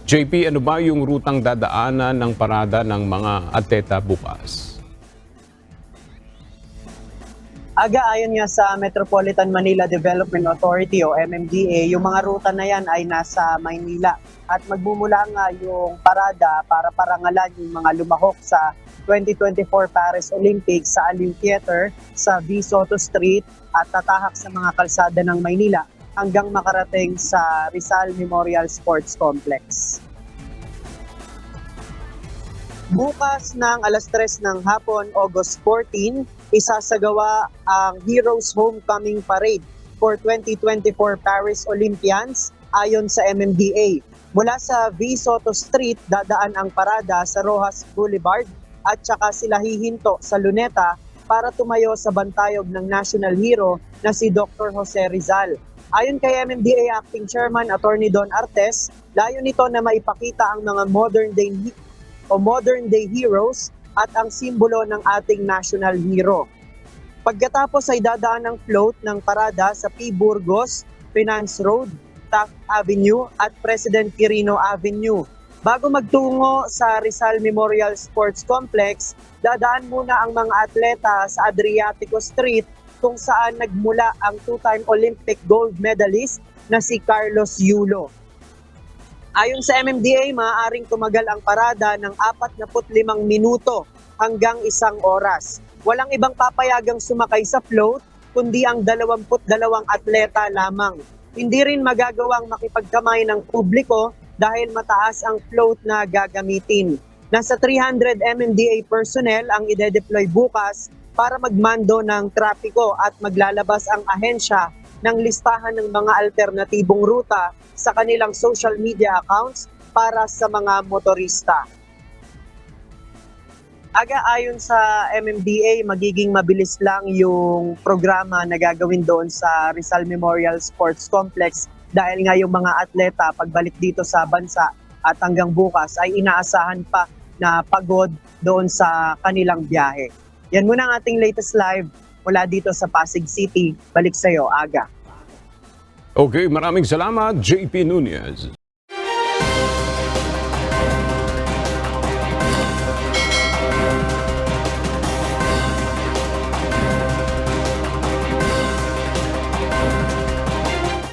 JP, ano ba yung rutang dadaanan ng parada ng mga atleta bukas? Ayon nga sa Metropolitan Manila Development Authority o MMDA, yung mga ruta na yan ay nasa Maynila. At magmumula nga yung parada para parangalan yung mga lumahok sa 2024 Paris Olympics sa Aliw Theater sa V. Soto Street at tatahak sa mga kalsada ng Maynila hanggang makarating sa Rizal Memorial Sports Complex. Bukas ng alas 3 ng hapon, August 14, isasagawa ang Heroes Homecoming Parade for 2024 Paris Olympians ayon sa MMDA. Mula sa V. Soto Street, dadaan ang parada sa Rojas Boulevard at saka sila hihinto sa Luneta para tumayo sa bantayog ng national hero na si Dr. Jose Rizal. Ayon kay MMDA Acting Chairman Attorney Don Artes, layo nito na maipakita ang mga modern day heroes at ang simbolo ng ating national hero. Pagkatapos ay dadaan ang float ng parada sa P. Burgos, Finance Road, Taft Avenue at President Quirino Avenue. Bago magtungo sa Rizal Memorial Sports Complex, dadaan muna ang mga atleta sa Adriatico Street kung saan nagmula ang two-time Olympic gold medalist na si Carlos Yulo. Ayon sa MMDA, maaaring tumagal ang parada ng 45 minuto hanggang 1 oras. Walang ibang papayagang sumakay sa float, kundi ang 22 atleta lamang. Hindi rin magagawang makipagkamay ng publiko dahil mataas ang float na gagamitin. Nasa 300 MMDA personnel ang ide-deploy bukas para magmando ng trapiko at maglalabas ang ahensya ng listahan ng mga alternatibong ruta sa kanilang social media accounts para sa mga motorista. Ayon sa MMDA, magiging mabilis lang yung programa na gagawin doon sa Rizal Memorial Sports Complex dahil nga yung mga atleta pagbalik dito sa bansa at hanggang bukas ay inaasahan pa na pagod doon sa kanilang biyahe. Yan muna ang ating latest live mula dito sa Pasig City. Balik sa iyo, Aga. Okay, maraming salamat, JP Nunez.